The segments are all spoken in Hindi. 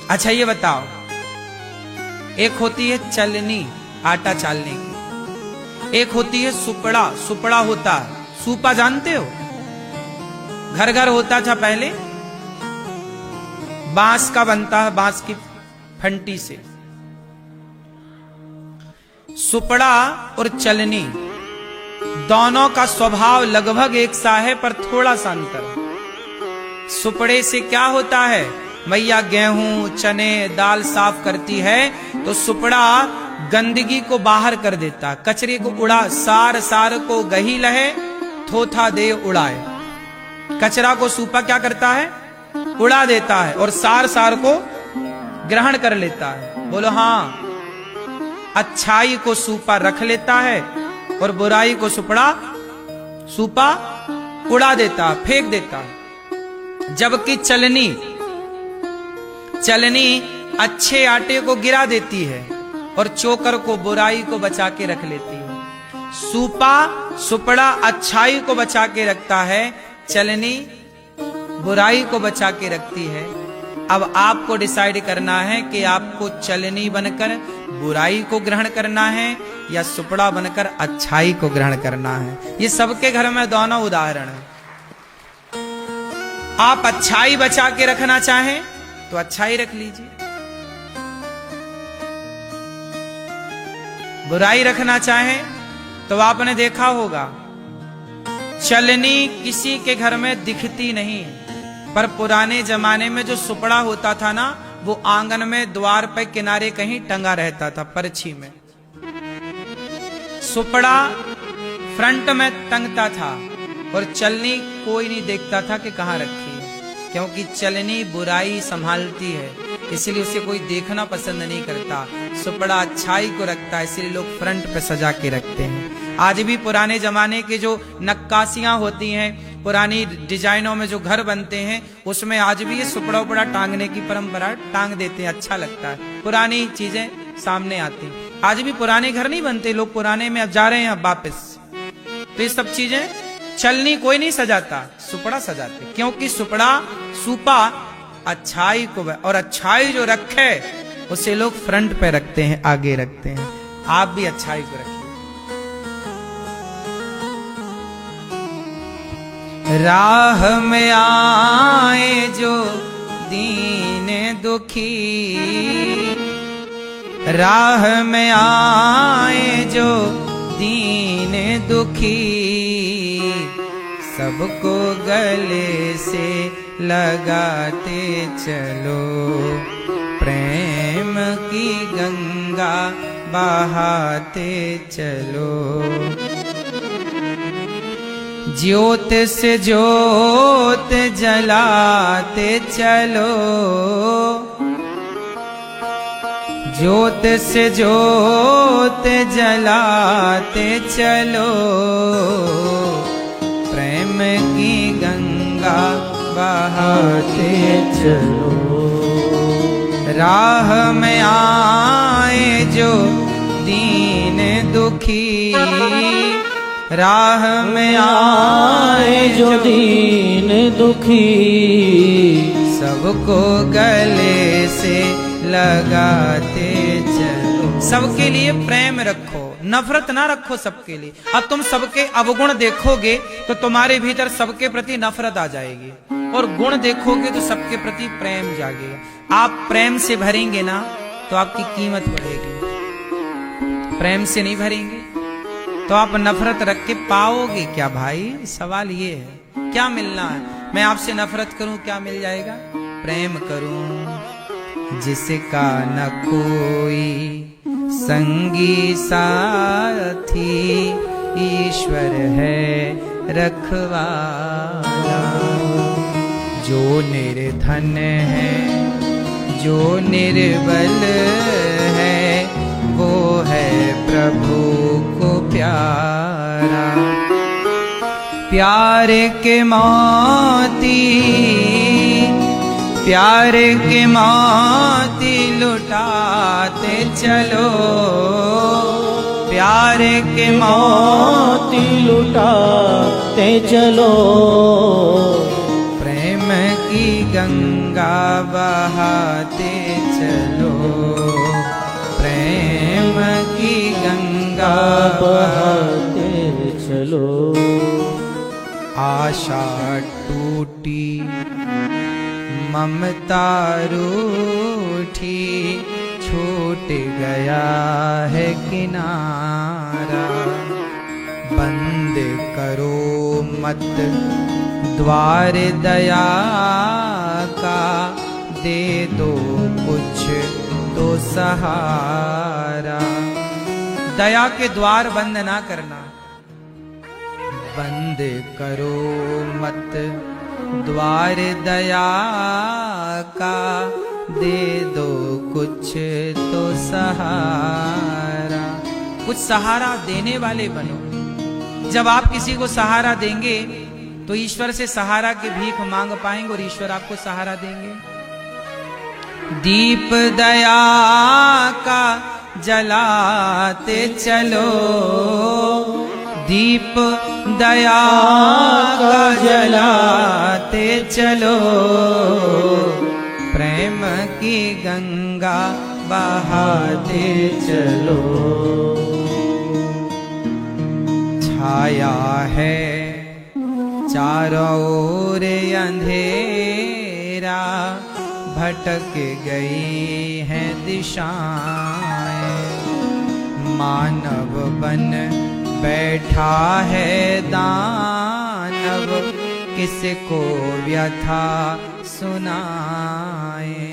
अच्छा ये बताओ, एक होती है चलनी, आटा चालने की, एक होती है सुपड़ा। सुपड़ा होता है, सूपा जानते हो, घर घर होता था पहले, बांस का बनता है, बांस की फंटी से। सुपड़ा और चलनी दोनों का स्वभाव लगभग एक सा है, पर थोड़ा सा अंतर। सुपड़े से क्या होता है, मैया गेहूं चने दाल साफ करती है तो सुपड़ा गंदगी को बाहर कर देता, कचरे को उड़ा, सार सार को गही लहे थोथा दे उड़ाए। कचरा को सूपा क्या करता है, उड़ा देता है, और सार सार को ग्रहण कर लेता है। बोलो हाँ, अच्छाई को सूपा रख लेता है और बुराई को सूपा उड़ा देता है, फेंक देता है। जबकि चलनी अच्छे आटे को गिरा देती है और चोकर को, बुराई को बचा के रख लेती है। सुपड़ा अच्छाई को बचा के रखता है, चलनी बुराई को बचा के रखती है। अब आपको डिसाइड करना है कि आपको चलनी बनकर बुराई को ग्रहण करना है या सुपड़ा बनकर अच्छाई को ग्रहण करना है। ये सबके घर में दोनों उदाहरण है। आप अच्छाई बचा के रखना चाहें तो अच्छाई रख लीजिए, बुराई रखना चाहें तो आपने देखा होगा चलनी किसी के घर में दिखती नहीं, पर पुराने जमाने में जो सुपड़ा होता था ना, वो आंगन में द्वार पे किनारे कहीं टंगा रहता था, परछी में। सुपड़ा फ्रंट में टंगता था और चलनी कोई नहीं देखता था कि कहां रखी है, क्योंकि चलनी बुराई संभालती है, इसलिए उसे कोई देखना पसंद नहीं करता। सुपड़ा अच्छाई को रखता है, इसलिए लोग फ्रंट पे सजा के रखते हैं। आज भी पुराने जमाने के जो नक्काशियां होती हैं, पुरानी डिजाइनों में जो घर बनते हैं, उसमें आज भी ये सुपड़ा उपड़ा टांगने की परंपरा, टांग देते हैं, अच्छा लगता है, पुरानी चीजें सामने आती। आज भी पुराने घर नहीं बनते, लोग पुराने में अब जा रहे हैं अब वापस। तो ये सब चीजें चलनी कोई नहीं सजाता, सुपड़ा सजाते, क्योंकि सूपा अच्छाई को, और अच्छाई जो रखे उसे लोग फ्रंट पे रखते हैं, आगे रखते हैं। आप भी अच्छाई को रखिए। राह में आए जो दीन दुखी, राह में आए जो दीन दुखी, सबको गले से लगाते चलो, प्रेम की गंगा बहाते चलो। ज्योत से ज्योत जलाते चलो, ज्योत से ज्योत जलाते चलो, प्रेम की गंगा बहाते चलो। राह में आए जो दीन दुखी, राह में आए जो दीन दुखी, सबको गले से लगाते चलो। सबके लिए प्रेम रखो, नफरत ना रखो सबके लिए। अब तुम सबके अवगुण देखोगे तो तुम्हारे भीतर सबके प्रति नफरत आ जाएगी, और गुण देखोगे तो सबके प्रति प्रेम जागेगा। आप प्रेम से भरेंगे ना तो आपकी कीमत बढ़ेगी, प्रेम से नहीं भरेंगे तो आप नफरत रख के पाओगे क्या भाई? सवाल ये है, क्या मिलना है? मैं आपसे नफरत करूं, क्या मिल जाएगा? प्रेम करूं जिसका न कोई संगी साथी, ईश्वर है रखवाला। जो निर्धन है, जो निर्बल है, वो है प्रभु को प्यारा। प्यार के मोती, प्यार के मोती लुटाते चलो, प्यार के मोती लुटाते चलो, प्रेम की गंगा बहाते चलो, प्रेम की गंगा बहाते चलो। आशा टूटी ममता रूठी, छूट गया है किनारा। बंद करो मत द्वार दया का, दे दो कुछ तो सहारा। दया के द्वार बंद ना करना, बंद करो मत द्वार दया का, दे दो कुछ तो सहारा। कुछ सहारा देने वाले बनो। जब आप किसी को सहारा देंगे तो ईश्वर से सहारा की भीख मांग पाएंगे और ईश्वर आपको सहारा देंगे। दीप दया का जलाते चलो, दीप दया का जलाते चलो, प्रेम की गंगा बहाते चलो। छाया है चारों ओर अंधेरा, भटक गई हैं दिशाएं। मानव बन बैठा है दानव, किसको व्यथा सुनाए।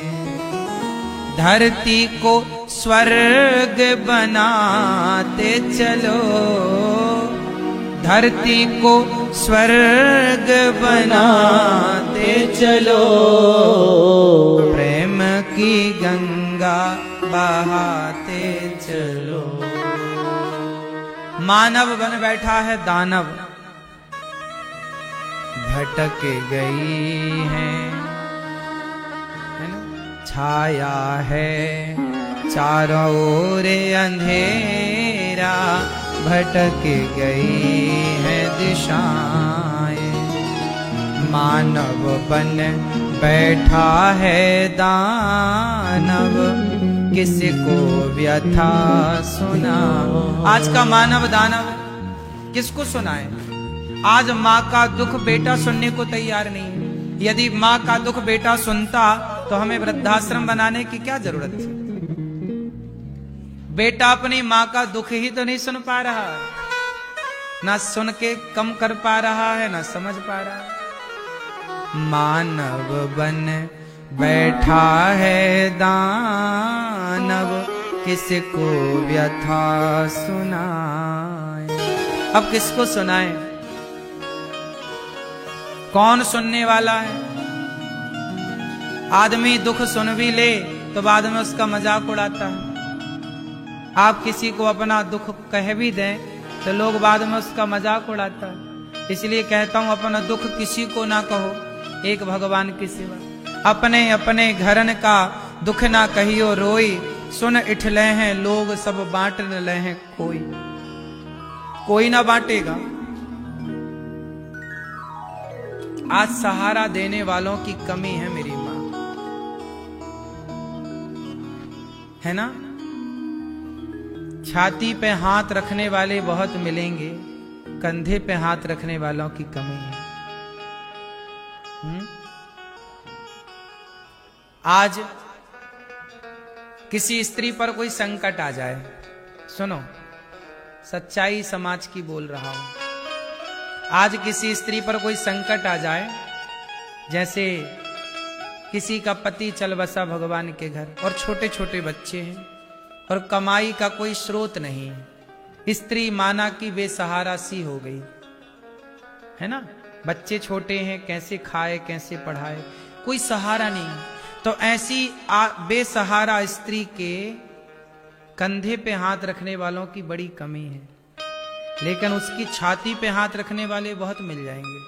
धरती को स्वर्ग बनाते चलो, धरती को स्वर्ग बनाते चलो, प्रेम की गंगा बहाते चलो। मानव बन बैठा है दानव, भटक गई है ना? छाया है चारों ओर अंधेरा, भटक गई है दिशाएं। मानव बन बैठा है दानव, किसको व्यथा सुना। आज का मानव दानव किसको सुनाए? आज माँ का दुख बेटा सुनने को तैयार नहीं है। यदि माँ का दुख बेटा सुनता तो हमें वृद्धाश्रम बनाने की क्या जरूरत थी? बेटा अपनी माँ का दुख ही तो नहीं सुन पा रहा, ना सुन के कम कर पा रहा है, ना समझ पा रहा है। मानव बन बैठा है दानव, किसको व्यथा सुनाए। अब किसको सुनाए? कौन सुनने वाला है? आदमी दुख सुन भी ले तो बाद में उसका मजाक उड़ाता है। आप किसी को अपना दुख कह भी दें तो लोग बाद में उसका मजाक उड़ाता है। इसलिए कहता हूं अपना दुख किसी को ना कहो, एक भगवान के सिवा। अपने अपने घरन का दुख ना कहियो रोई, सुन इठले हैं लोग सब बांट न ले हैं कोई। कोई ना बांटेगा। आज सहारा देने वालों की कमी है मेरी मां, है ना? छाती पे हाथ रखने वाले बहुत मिलेंगे, कंधे पे हाथ रखने वालों की कमी है। आज किसी स्त्री पर कोई संकट आ जाए, सुनो सच्चाई समाज की बोल रहा हूं। आज किसी स्त्री पर कोई संकट आ जाए, जैसे किसी का पति चल बसा भगवान के घर और छोटे छोटे बच्चे हैं और कमाई का कोई स्रोत नहीं है। स्त्री माना कि बेसहारा सी हो गई है ना? बच्चे छोटे हैं, कैसे खाए कैसे पढ़ाए, कोई सहारा नहीं। तो ऐसी बेसहारा स्त्री के कंधे पे हाथ रखने वालों की बड़ी कमी है, लेकिन उसकी छाती पे हाथ रखने वाले बहुत मिल जाएंगे।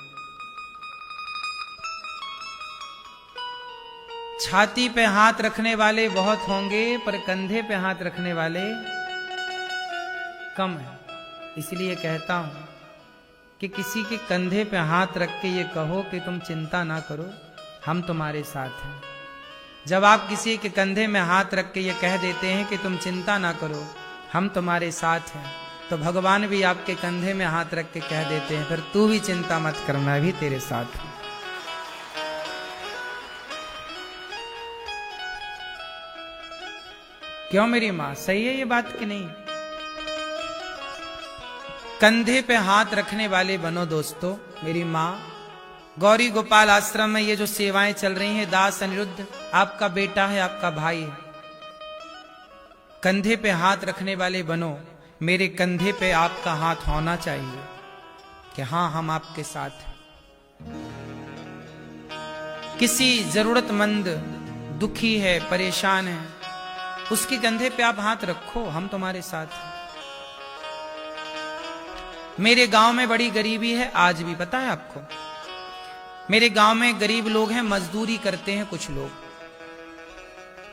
छाती पे हाथ रखने वाले बहुत होंगे, पर कंधे पे हाथ रखने वाले कम है। इसलिए कहता हूं कि किसी के कंधे पे हाथ रख के ये कहो कि तुम चिंता ना करो, हम तुम्हारे साथ हैं। जब आप किसी के कंधे में हाथ रख के ये कह देते हैं कि तुम चिंता ना करो, हम तुम्हारे साथ हैं, तो भगवान भी आपके कंधे में हाथ रख के कह देते हैं, फिर तू भी चिंता मत कर, मैं भी तेरे साथ हूं। क्यों मेरी मां, सही है ये बात कि नहीं? कंधे पे हाथ रखने वाले बनो दोस्तों। मेरी मां, गौरी गोपाल आश्रम में ये जो सेवाएं चल रही हैं, दास अनिरुद्ध आपका बेटा है, आपका भाई है। कंधे पे हाथ रखने वाले बनो। मेरे कंधे पे आपका हाथ होना चाहिए कि हां, हम आपके साथ हैं। किसी जरूरतमंद दुखी है, परेशान है, उसके कंधे पे आप हाथ रखो, हम तुम्हारे साथ हैं। मेरे गांव में बड़ी गरीबी है आज भी, पता है आपको? मेरे गांव में गरीब लोग हैं, मजदूरी करते हैं, कुछ लोग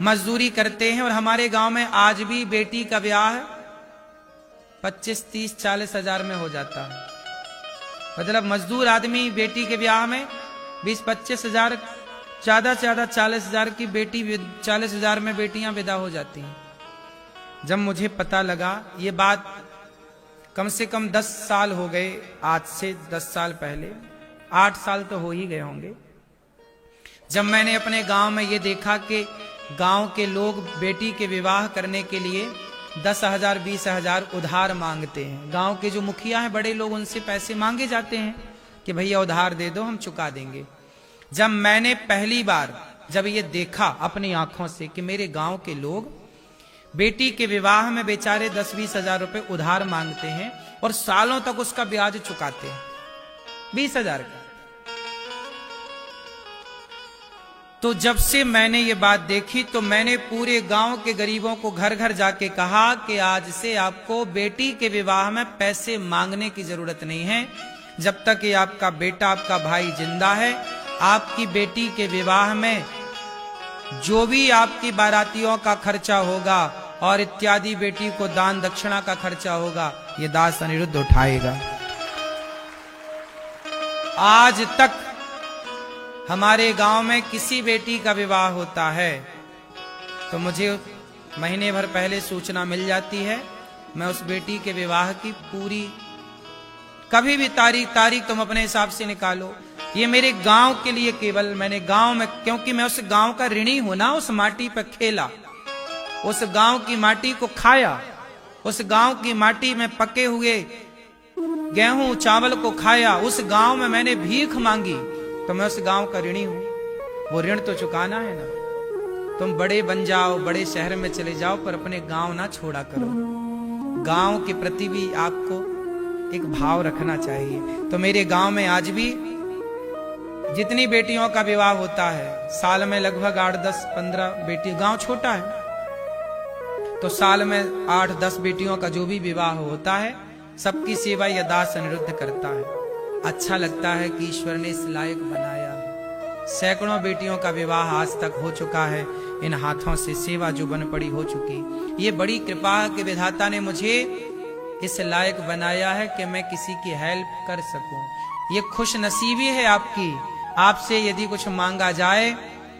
मजदूरी करते हैं, और हमारे गांव में आज भी बेटी का ब्याह 25, 30, 40 हजार में हो जाता है। मतलब मजदूर आदमी बेटी के ब्याह में 20, 25 हजार, ज्यादा से ज्यादा 40 हजार की बेटी, 40 हजार में बेटियां विदा हो जाती हैं। जब मुझे पता लगा, ये बात कम से कम 10 साल हो गए, आज से 10 साल पहले, 8 साल तो हो ही गए होंगे, जब मैंने अपने गांव में ये देखा कि गांव के लोग बेटी के विवाह करने के लिए 10,000, 20,000 उधार मांगते हैं। गांव के जो मुखिया हैं, बड़े लोग, उनसे पैसे मांगे जाते हैं कि भैया उधार दे दो, हम चुका देंगे। जब मैंने पहली बार जब ये देखा अपनी आंखों से कि मेरे गांव के लोग बेटी के विवाह में बेचारे 10-20 हजार रुपए उधार मांगते हैं और सालों तक उसका ब्याज चुकाते हैं, 20 हजार का। तो जब से मैंने ये बात देखी, तो मैंने पूरे गांव के गरीबों को घर घर जाके कहा कि आज से आपको बेटी के विवाह में पैसे मांगने की जरूरत नहीं है। जब तक ये आपका बेटा, आपका भाई जिंदा है, आपकी बेटी के विवाह में जो भी आपकी बारातियों का खर्चा होगा और इत्यादि, बेटी को दान दक्षिणा का खर्चा होगा, ये दास अनिरुद्ध उठाएगा। आज तक हमारे गांव में किसी बेटी का विवाह होता है तो मुझे महीने भर पहले सूचना मिल जाती है। मैं उस बेटी के विवाह की पूरी, कभी भी तारीख तुम अपने हिसाब से निकालो। ये मेरे गांव के लिए केवल, मैंने गांव में, क्योंकि मैं उस गांव का ऋणी हूं ना, उस माटी पर खेला, उस गांव की माटी को खाया, उस गांव की माटी में पके हुए गेहूं चावल को खाया, उस गांव में मैंने भीख मांगी, तो मैं उस गांव का ऋणी हूं। वो ऋण तो चुकाना है ना। तुम बड़े बन जाओ, बड़े शहर में चले जाओ, पर अपने गांव ना छोड़ा करो। गांव के प्रति भी आपको एक भाव रखना चाहिए। तो मेरे गांव में आज भी जितनी बेटियों का विवाह होता है, साल में लगभग 8, 10, 15 बेटी, गांव छोटा है तो साल में 8, 10 बेटियों का जो भी विवाह होता है, सबकी सेवा यह दास अनिरुद्ध करता है। अच्छा लगता है कि ईश्वर ने इस लायक बनाया है। सैकड़ों बेटियों का विवाह आज तक हो चुका है, इन हाथों से सेवा जो बन पड़ी हो चुकी। ये बड़ी कृपा के विधाता ने मुझे इस लायक बनाया है कि मैं किसी की हेल्प कर सकूं। ये खुश नसीबी है आपकी। आपसे यदि कुछ मांगा जाए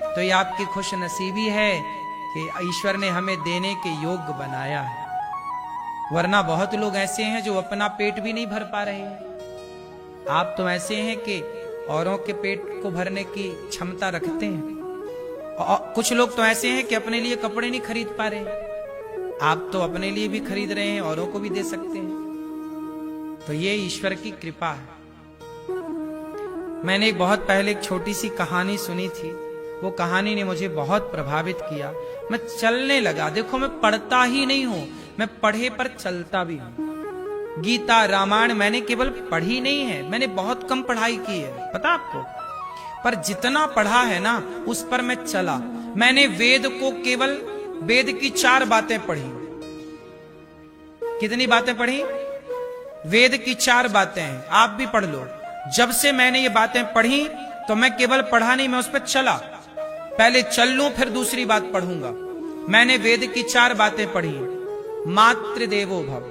तो ये आपकी खुश नसीबी है कि ईश्वर ने हमें देने के योग्य बनाया है। वरना बहुत लोग ऐसे हैं जो अपना पेट भी नहीं भर पा रहे हैं। आप तो ऐसे हैं कि औरों के पेट को भरने की क्षमता रखते हैं। और कुछ लोग तो ऐसे हैं कि अपने लिए कपड़े नहीं खरीद पा रहे। आप तो अपने लिए भी खरीद रहे हैं, औरों को भी दे सकते हैं। तो ये ईश्वर की कृपा है। मैंने बहुत पहले एक छोटी सी कहानी सुनी थी। वो कहानी ने मुझे बहुत प्रभावित किया। मैं चलने लगा। देखो, मैं पढ़ता ही नहीं हूं, मैं पढ़े पर चलता भी हूं। गीता, रामायण मैंने केवल पढ़ी नहीं है, मैंने बहुत कम पढ़ाई की है, पता आपको। पर जितना पढ़ा है ना, उस पर मैं चला। मैंने वेद को, केवल वेद की 4 बातें पढ़ी। कितनी बातें पढ़ी? वेद की 4 बातें हैं। आप भी पढ़ लो। जब से मैंने ये बातें पढ़ी तो मैं केवल पढ़ा नहीं, मैं उस पर चला। पहले चल लूं, फिर दूसरी बात पढ़ूंगा। मैंने वेद की 4 बातें पढ़ी। मातृदेवो भव,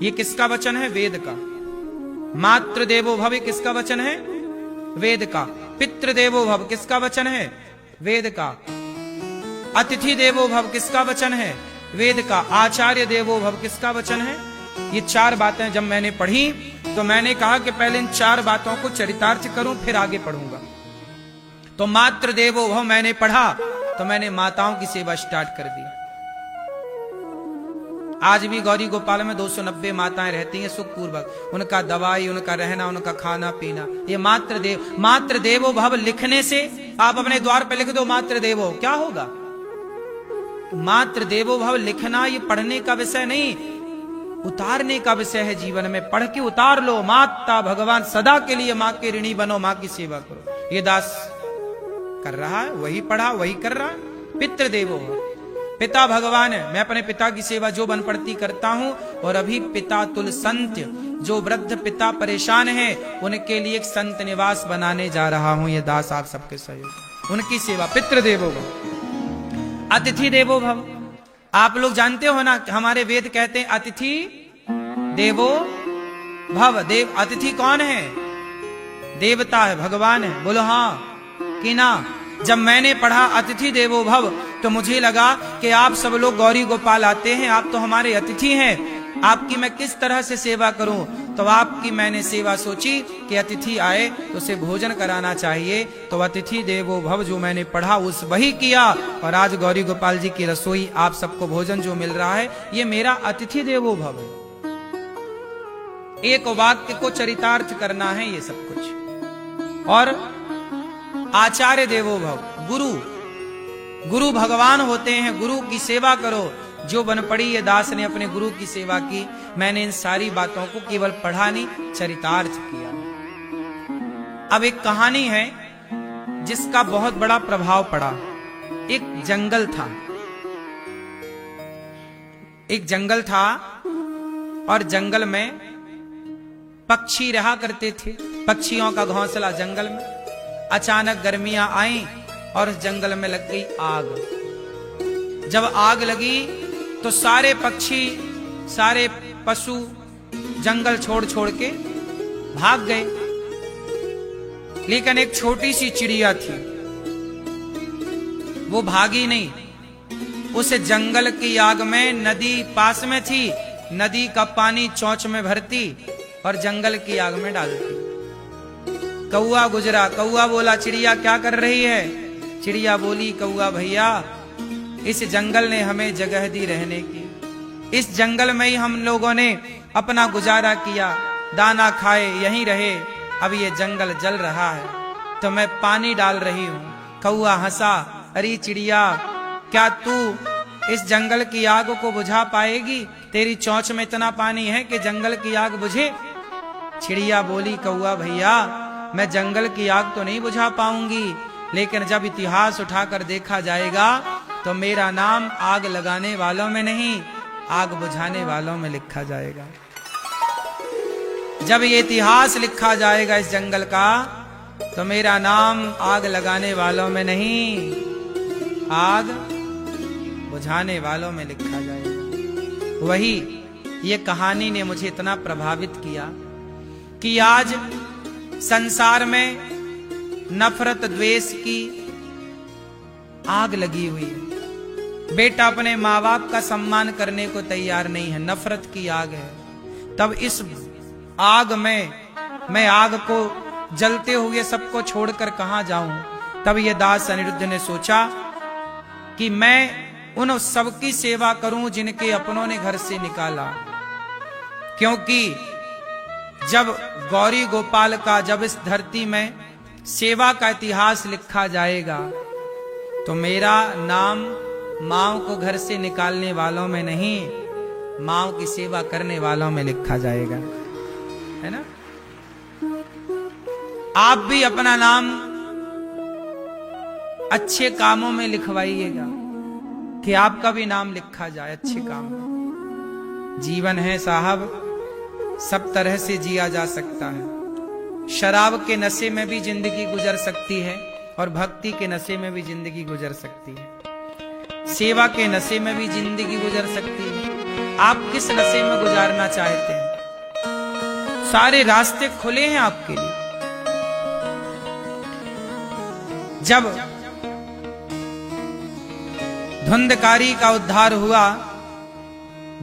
ये किसका वचन है? वेद का। मातृदेवो भव, ये किसका वचन है? वेद का। पितृदेवो भव किसका वचन है? वेद का। अतिथि देवो भव किसका वचन है? वेद का। आचार्य देवो भव किसका वचन है? ये 4 बातें जब मैंने पढ़ी तो मैंने कहा कि पहले इन 4 बातों को चरितार्थ करूं, फिर आगे पढ़ूंगा। तो मातृ देवो भव मैंने पढ़ा तो मैंने माताओं की सेवा स्टार्ट कर दी। आज भी गौरी गोपाल में 290 माताएं रहती हैं सुखपूर्वक। उनका दवाई, उनका रहना, उनका खाना पीना, ये मातृ देवो भव लिखने से आप अपने द्वार पे लिख दो मातृ देवो, क्या होगा? मातृ देवो भव लिखना ये पढ़ने का विषय नहीं, उतारने का विषय है। जीवन में पढ़ के उतार लो। माता भगवान सदा के लिए मां के ऋणी बनो, मां की सेवा करो। ये दास कर रहा है, वही पढ़ा वही कर रहा है। पितृदेवो भव, पिता भगवान है। मैं अपने पिता की सेवा जो बन पड़ती करता हूं। और अभी पिता तुल संत, जो वृद्ध पिता परेशान है उनके लिए एक संत निवास बनाने जा रहा हूं। ये दास आप सबके सहयोग, उनकी सेवा। पितृदेवो भव। अतिथि देवो भव, आप लोग जानते हो ना, हमारे वेद कहते हैं अतिथि देवो भव। देव अतिथि कौन है? देवता है, भगवान है। बोलो हाँ कि ना? जब मैंने पढ़ा अतिथि देवो भव तो मुझे लगा कि आप सब लोग गौरी गोपाल आते हैं, आप तो हमारे अतिथि हैं, आपकी मैं किस तरह से सेवा करूं? तो आपकी मैंने सेवा सोची कि अतिथि आए तो उसे भोजन कराना चाहिए। तो अतिथि देवो भव जो मैंने पढ़ा उस वही किया। और आज गौरी गोपाल जी की रसोई, आप सबको भोजन जो मिल रहा है, ये मेरा अतिथि देवो भव है। एक वाक्य को चरितार्थ करना है ये सब कुछ। और आचार्य देवो भव, गुरु भगवान होते हैं। गुरु की सेवा करो। जो बन पड़ी ये दास ने अपने गुरु की सेवा की। मैंने इन सारी बातों को केवल पढ़ा नहीं, चरितार्थ किया। अब एक कहानी है जिसका बहुत बड़ा प्रभाव पड़ा। एक जंगल था और जंगल में पक्षी रहा करते थे। पक्षियों का घोंसला जंगल में। अचानक गर्मियां आई और जंगल में लग गई आग। जब आग लगी तो सारे पक्षी, सारे पशु जंगल छोड़ छोड़ के भाग गए। लेकिन एक छोटी सी चिड़िया थी, वो भागी नहीं। उस जंगल की आग में नदी पास में थी, नदी का पानी चोंच में भरती और जंगल की आग में डालती। कौआ गुजरा, कौआ बोला चिड़िया क्या कर रही है? चिड़िया बोली कौआ भैया, इस जंगल ने हमें जगह दी रहने की। इस जंगल में ही हम लोगों ने अपना गुजारा किया, दाना खाए, यहीं रहे। अब ये जंगल जल रहा है तो मैं पानी डाल रही हूँ। कौआ हंसा, अरे चिड़िया क्या तू इस जंगल की आग को बुझा पाएगी? तेरी चोंच में इतना पानी है कि जंगल की आग बुझे? चिड़िया बोली कौआ भैया मैं जंगल की आग तो नहीं बुझा पाऊंगी, लेकिन जब इतिहास उठाकर देखा जाएगा तो मेरा नाम आग लगाने वालों में नहीं, आग बुझाने वालों में लिखा जाएगा। जब ये इतिहास लिखा जाएगा इस जंगल का तो मेरा नाम आग लगाने वालों में नहीं, आग बुझाने वालों में लिखा जाएगा। वही ये कहानी ने मुझे इतना प्रभावित किया कि आज संसार में नफरत द्वेष की आग लगी हुई है। बेटा अपने माँ बाप का सम्मान करने को तैयार नहीं है, नफरत की आग है। तब इस आग में मैं आग को जलते हुए सबको छोड़कर कहां जाऊं? तब ये दास अनिरुद्ध ने सोचा कि मैं उन सबकी सेवा करूं जिनके अपनों ने घर से निकाला। क्योंकि जब गौरी गोपाल का, जब इस धरती में सेवा का इतिहास लिखा जाएगा तो मेरा नाम माओ को घर से निकालने वालों में नहीं, माओ की सेवा करने वालों में लिखा जाएगा, है ना? आप भी अपना नाम अच्छे कामों में लिखवाइएगा कि आपका भी नाम लिखा जाए अच्छे काम में। जीवन है साहब, सब तरह से जिया जा सकता है। शराब के नशे में भी जिंदगी गुजर सकती है और भक्ति के नशे में भी जिंदगी गुजर सकती है। सेवा के नशे में भी जिंदगी गुजर सकती है। आप किस नशे में गुजारना चाहते हैं? सारे रास्ते खुले हैं आपके लिए। जब धुंधकारी का उद्धार हुआ,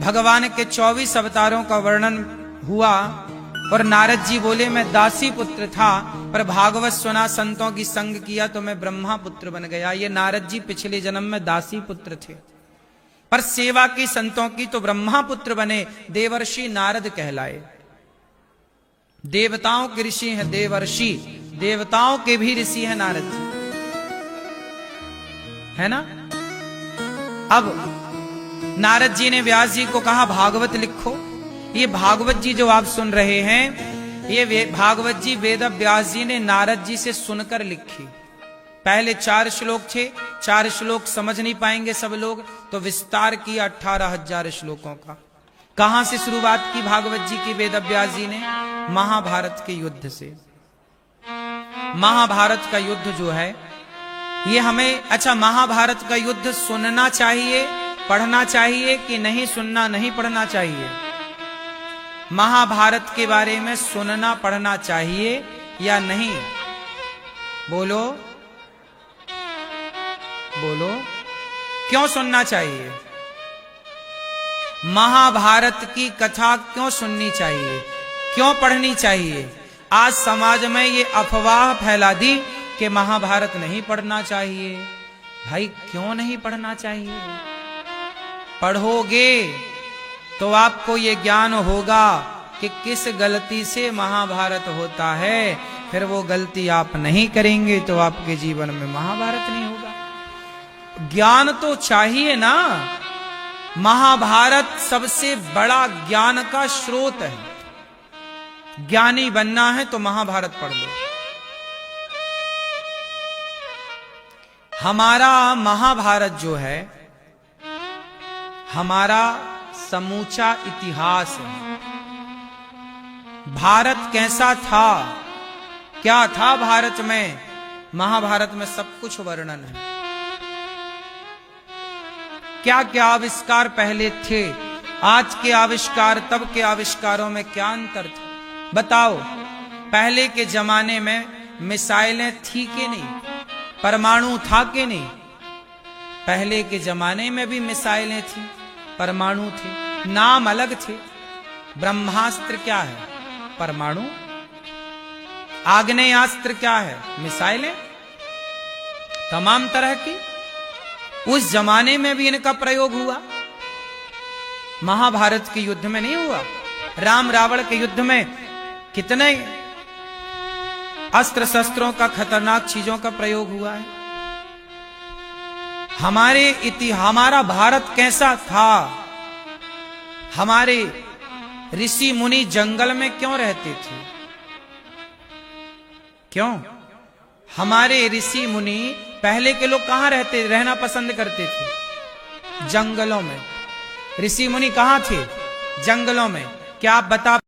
भगवान के 24 अवतारों का वर्णन हुआ और नारद जी बोले मैं दासी पुत्र था, पर भागवत सुना, संतों की संग किया तो मैं ब्रह्मा पुत्र बन गया। ये नारद जी पिछले जन्म में दासी पुत्र थे, पर सेवा की संतों की तो ब्रह्मा पुत्र बने, देवर्षि नारद कहलाए। देवताओं के ऋषि हैं देवर्षि, देवताओं के भी ऋषि हैं नारद जी, है ना। अब नारद जी ने व्यास जी को कहा भागवत लिखो। ये भागवत जी जो आप सुन रहे हैं, ये भागवत जी वेद व्यास जी ने नारद जी से सुनकर लिखी। पहले 4 श्लोक थे, 4 श्लोक समझ नहीं पाएंगे सब लोग, तो विस्तार किया 18,000 श्लोकों का। कहां से शुरुआत की भागवत जी की वेद व्यास जी ने? महाभारत के युद्ध से। महाभारत का युद्ध जो है ये हमें, अच्छा महाभारत का युद्ध सुनना चाहिए, पढ़ना चाहिए कि नहीं सुनना, नहीं पढ़ना चाहिए? महाभारत के बारे में सुनना पढ़ना चाहिए या नहीं? बोलो बोलो, क्यों सुनना चाहिए? महाभारत की कथा क्यों सुननी चाहिए, क्यों पढ़नी चाहिए? आज समाज में ये अफवाह फैला दी कि महाभारत नहीं पढ़ना चाहिए। भाई क्यों नहीं पढ़ना चाहिए? पढ़ोगे तो आपको ये ज्ञान होगा कि किस गलती से महाभारत होता है, फिर वो गलती आप नहीं करेंगे तो आपके जीवन में महाभारत नहीं होगा। ज्ञान तो चाहिए ना। महाभारत सबसे बड़ा ज्ञान का स्रोत है। ज्ञानी बनना है तो महाभारत पढ़ लो। हमारा महाभारत जो है हमारा समूचा इतिहास है। भारत कैसा था, क्या था भारत में, महाभारत में सब कुछ वर्णन है। क्या क्या आविष्कार पहले थे, आज के आविष्कार, तब के आविष्कारों में क्या अंतर था बताओ। पहले के जमाने में मिसाइलें थी कि नहीं, परमाणु था कि नहीं? पहले के जमाने में भी मिसाइलें थी, परमाणु थे, नाम अलग थे। ब्रह्मास्त्र क्या है? परमाणु। आग्नेयास्त्र क्या है? मिसाइलें। तमाम तरह की उस जमाने में भी इनका प्रयोग हुआ। महाभारत के युद्ध में नहीं हुआ? राम रावण के युद्ध में कितने अस्त्र शस्त्रों का, खतरनाक चीजों का प्रयोग हुआ है। हमारा भारत कैसा था? हमारे ऋषि मुनि जंगल में क्यों रहते थे? क्यों? हमारे ऋषि मुनि, पहले के लोग कहां रहना पसंद करते थे? जंगलों में। ऋषि मुनि कहां थे? जंगलों में। क्या आप बता